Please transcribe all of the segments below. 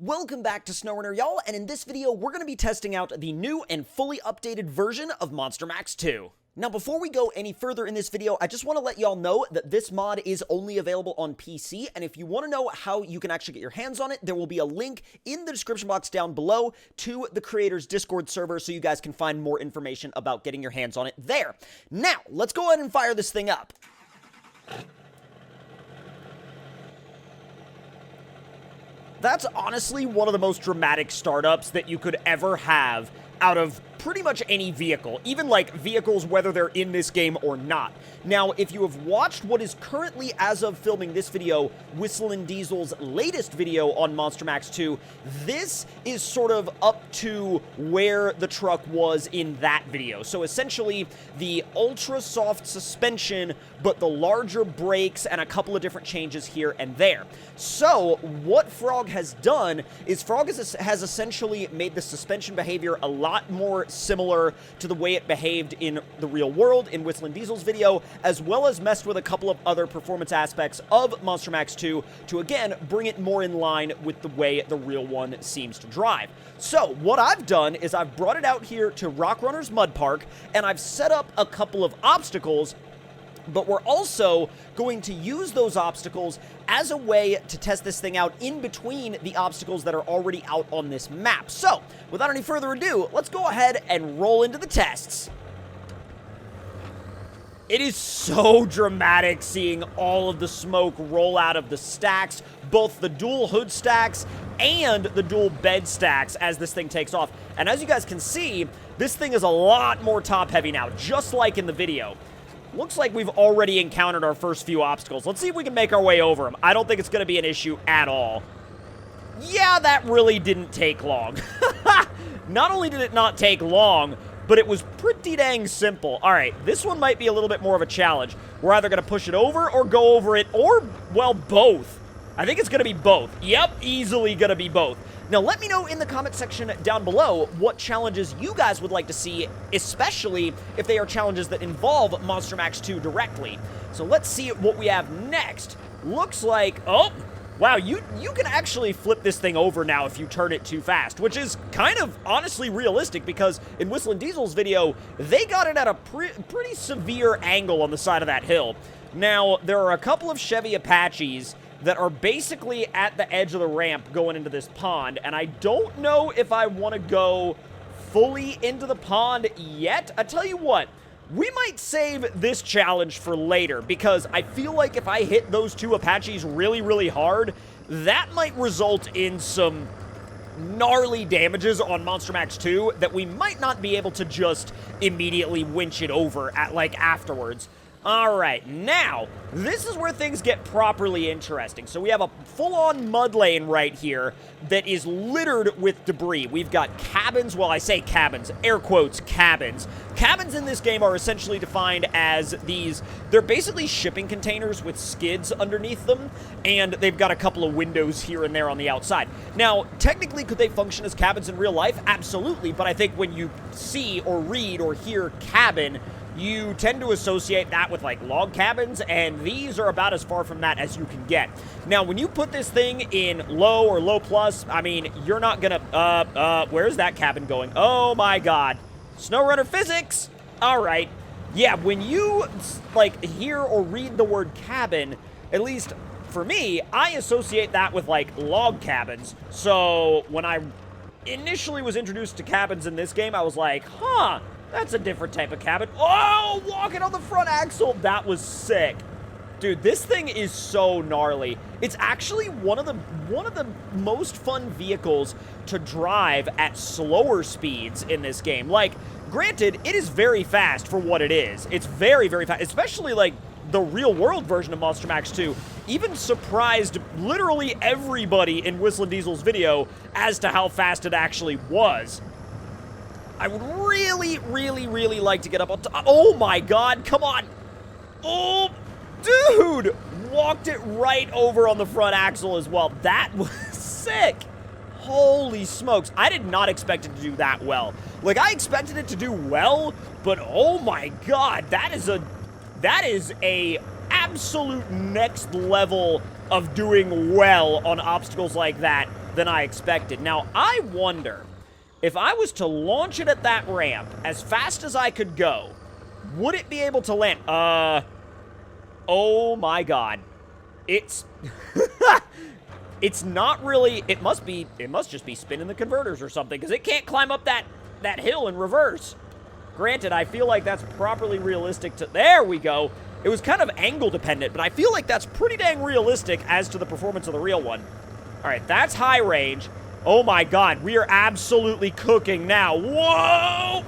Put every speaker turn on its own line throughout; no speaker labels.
Welcome back to SnowRunner, y'all, and in this video, we're going to be testing out the new and fully updated version of MONSTERMAX 2. Now, before we go any further in this video, I just want to let y'all know that this mod is only available on PC, and if you want to know how you can actually get your hands on it, there will be a link in the description box down below to the creator's Discord server so you guys can find more information about getting your hands on it there. Now, let's go ahead and fire this thing up. That's honestly one of the most dramatic startups that you could ever have out of pretty much any vehicle, even like vehicles whether they're in this game or not. Now, if you have watched what is currently, as of filming this video, whistlinDiesel's latest video on MONSTERMAX 2, this is sort of up to where the truck was in that video. So essentially, the ultra soft suspension, but the larger brakes and a couple of different changes here and there. So, what Frog has done is Frog has essentially made the suspension behavior a lot more similar to the way it behaved in the real world in whistlinDiesel's video, as well as messed with a couple of other performance aspects of MONSTERMAX 2 to, again, bring it more in line with the way the real one seems to drive. So, what I've done is I've brought it out here to Rock Runner's Mud Park, and I've set up a couple of obstacles, but we're also going to use those obstacles as a way to test this thing out in between the obstacles that are already out on this map. So, without any further ado, let's go ahead and roll into the tests. It is so dramatic seeing all of the smoke roll out of the stacks, both the dual hood stacks and the dual bed stacks as this thing takes off. And as you guys can see, this thing is a lot more top heavy now, just like in the video. Looks like we've already encountered our first few obstacles. Let's see if we can make our way over them. I don't think it's going to be an issue at all. Yeah, that really didn't take long. Not only did it not take long, but it was pretty dang simple. All right, this one might be a little bit more of a challenge. We're either going to push it over or go over it, or, well, both. I think it's going to be both. Yep, easily going to be both. Now, let me know in the comment section down below what challenges you guys would like to see, especially if they are challenges that involve MONSTERMAX 2 directly. So let's see what we have next. Looks like, oh, wow, you can actually flip this thing over now if you turn it too fast, which is kind of honestly realistic because in whistlinDiesel's video, they got it at a pretty severe angle on the side of that hill. Now, there are a couple of Chevy Apaches that are basically at the edge of the ramp going into this pond, and I don't know if I want to go fully into the pond yet. I tell you what, we might save this challenge for later, because I feel like if I hit those two Apaches really, really hard, that might result in some gnarly damages on MONSTERMAX 2 that we might not be able to just immediately winch it over at, like, afterwards. Alright, now, this is where things get properly interesting. So we have a full-on mud lane right here that is littered with debris. We've got cabins, well, I say cabins, air quotes, cabins. Cabins in this game are essentially defined as these, they're basically shipping containers with skids underneath them, and they've got a couple of windows here and there on the outside. Now, technically, could they function as cabins in real life? Absolutely, but I think when you see or read or hear cabin, you tend to associate that with, like, log cabins, and these are about as far from that as you can get. Now, when you put this thing in low or low plus, I mean, you're not gonna, where's that cabin going? Oh my god. SnowRunner physics! Alright. Yeah, when you, like, hear or read the word cabin, at least for me, I associate that with, like, log cabins. So, when I initially was introduced to cabins in this game, I was like, huh, that's a different type of cabin. Oh, walking on the front axle. That was sick. Dude, this thing is so gnarly. It's actually one of the most fun vehicles to drive at slower speeds in this game. Like, granted, it is very fast for what it is. It's very, very fast, especially like the real-world version of MONSTERMAX 2 even surprised literally everybody in whistlinDiesel's video as to how fast it actually was. I would really, really, really like to get up on top. Oh my god, come on. Oh, dude. Walked it right over on the front axle as well. That was sick. Holy smokes. I did not expect it to do that well. Like, I expected it to do well, but oh my god, that is a absolute next level of doing well on obstacles like that. than I expected. Now, I wonder, if I was to launch it at that ramp as fast as I could go, would it be able to land? Oh my god. It's... It's not really... It must just be spinning the converters or something, because it can't climb up that hill in reverse. Granted, I feel like that's properly realistic to... There we go. It was kind of angle dependent, but I feel like that's pretty dang realistic as to the performance of the real one. All right, that's high range. Oh my god, we are absolutely cooking now. Whoa!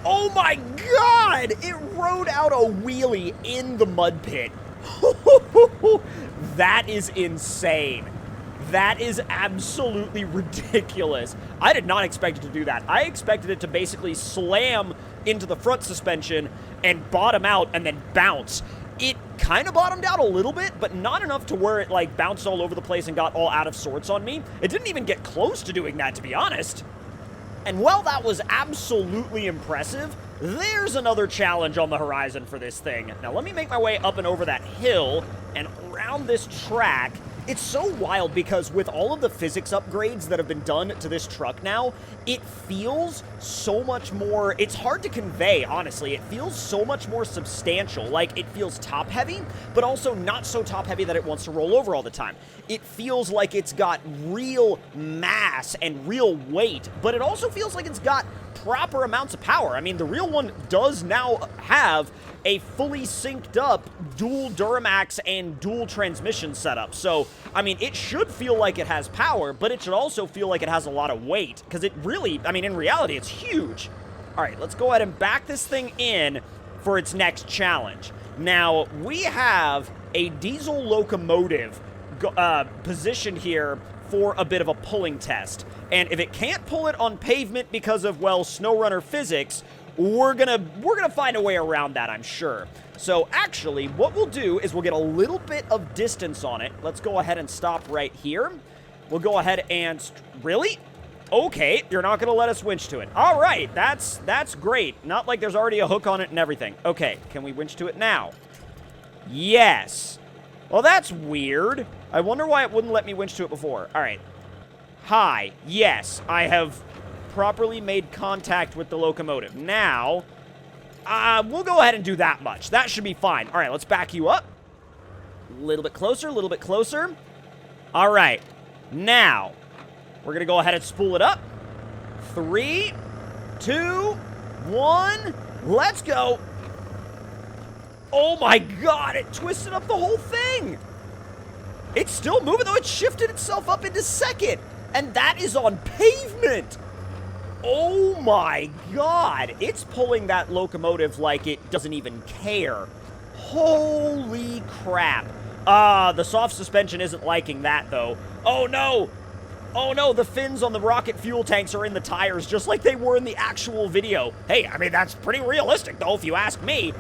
Oh my god! It rode out a wheelie in the mud pit. That is insane. That is absolutely ridiculous. I did not expect it to do that. I expected it to basically slam into the front suspension and bottom out and then bounce. It kind of bottomed out a little bit, but not enough to where it like bounced all over the place and got all out of sorts on me. It didn't even get close to doing that, to be honest. And while that was absolutely impressive, there's another challenge on the horizon for this thing. Now let me make my way up and over that hill and around this track. It's so wild because with all of the physics upgrades that have been done to this truck now, it feels so much more... It's hard to convey, honestly. It feels so much more substantial. Like, it feels top-heavy, but also not so top-heavy that it wants to roll over all the time. It feels like it's got real mass and real weight, but it also feels like it's got proper amounts of power. I mean, the real one does now have a fully synced up dual Duramax and dual transmission setup. So, I mean, it should feel like it has power, but it should also feel like it has a lot of weight, because it really, I mean, in reality, it's huge. All right, let's go ahead and back this thing in for its next challenge. Now, we have a diesel locomotive positioned here for a bit of a pulling test. And if it can't pull it on pavement because of, well, SnowRunner physics, we're gonna find a way around that, I'm sure. So actually, what we'll do is we'll get a little bit of distance on it. Let's go ahead and stop right here. We'll go ahead and... Really? Okay, you're not gonna let us winch to it. All right, that's great. Not like there's already a hook on it and everything. Okay, can we winch to it now? Yes. Well, that's weird. I wonder why it wouldn't let me winch to it before. All right. Hi. Yes, I have properly made contact with the locomotive. Now, we'll go ahead and do that much. That should be fine. All right, let's back you up. A little bit closer, a little bit closer. All right. Now, we're going to go ahead and spool it up. 3, 2, 1. Let's go. Oh my god, it twisted up the whole thing. It's still moving, though. It shifted itself up into second. And that is on pavement. Oh my god. It's pulling that locomotive like it doesn't even care. Holy crap. The soft suspension isn't liking that, though. Oh no. Oh no, the fins on the rocket fuel tanks are in the tires just like they were in the actual video. Hey, I mean, that's pretty realistic, though, if you ask me.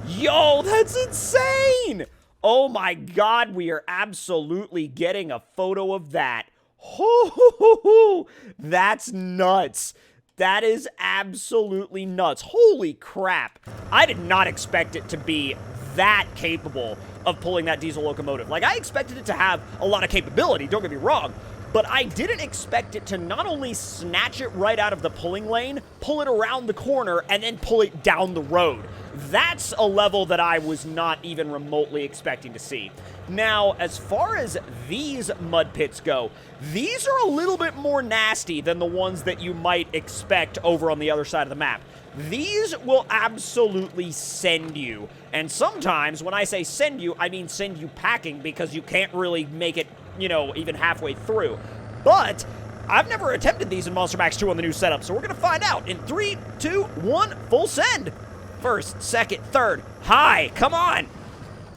Yo, that's insane! Oh my god, we are absolutely getting a photo of that. Ho, that's nuts. That is absolutely nuts. Holy crap. I did not expect it to be that capable of pulling that diesel locomotive. Like, I expected it to have a lot of capability, don't get me wrong, but I didn't expect it to not only snatch it right out of the pulling lane, pull it around the corner, and then pull it down the road. That's a level that I was not even remotely expecting to see. Now, as far as these mud pits go, these are a little bit more nasty than the ones that you might expect over on the other side of the map. These will absolutely send you. And sometimes, when I say send you, I mean send you packing, because you can't really make it, you know, even halfway through. But I've never attempted these in MONSTERMAX 2 on the new setup, so we're going to find out in 3, 2, 1, full send. First, second, third, high, come on.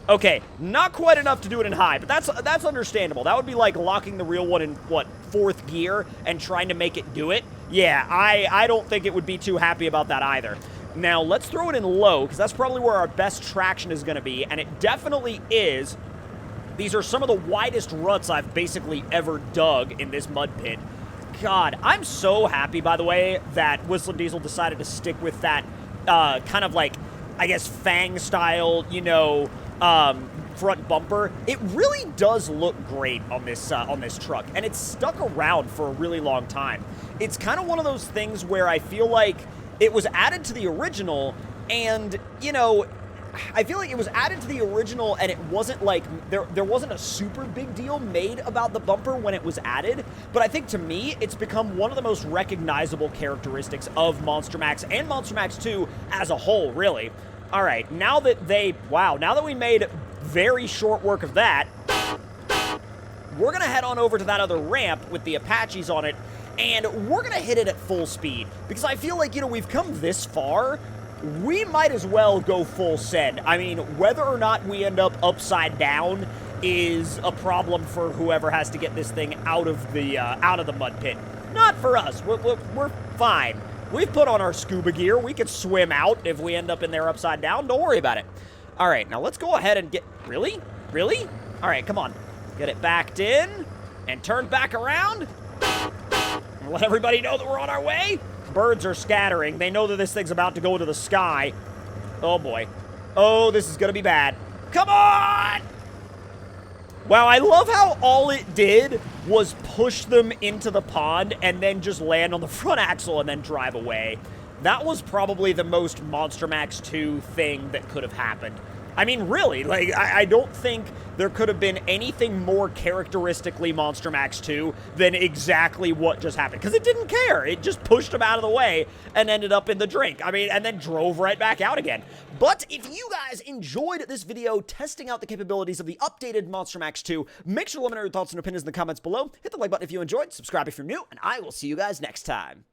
Okay, not quite enough to do it in high, but that's understandable. That would be like locking the real one in, what, 4th gear and trying to make it do it? Yeah, I don't think it would be too happy about that either. Now, let's throw it in low, because that's probably where our best traction is going to be, and it definitely is. These are some of the widest ruts I've basically ever dug in this mud pit. God, I'm so happy, by the way, that Whistling Diesel decided to stick with that kind of like, I guess, Fang style, you know, front bumper, it really does look great on this truck, and it's stuck around for a really long time. It's kind of one of those things where I feel like it was added to the original, and, you know, I feel like it was added to the original, and it wasn't like, there wasn't a super big deal made about the bumper when it was added, but I think to me, it's become one of the most recognizable characteristics of Monster Max and Monster Max 2 as a whole, really. All right, now that we made very short work of that, we're gonna head on over to that other ramp with the Apaches on it, and we're gonna hit it at full speed, because I feel like, you know, we've come this far, we might as well go full send. I mean, whether or not we end up upside down is a problem for whoever has to get this thing out of the mud pit. Not for us. We're fine. We've put on our scuba gear. We could swim out if we end up in there upside down. Don't worry about it. All right, now let's go ahead and get... Really? Really? All right, come on. Get it backed in and turn back around. And let everybody know that we're on our way. Birds are scattering. They know that this thing's about to go into the sky. Oh, boy. Oh, this is going to be bad. Come on! Wow, I love how all it did was push them into the pond and then just land on the front axle and then drive away. That was probably the most Monster Max 2 thing that could have happened. I mean, really, like, I don't think there could have been anything more characteristically Monster Max 2 than exactly what just happened. Because it didn't care. It just pushed him out of the way and ended up in the drink. I mean, and then drove right back out again. But if you guys enjoyed this video testing out the capabilities of the updated Monster Max 2, make sure to let me know your thoughts and opinions in the comments below. Hit the like button if you enjoyed, subscribe if you're new, and I will see you guys next time.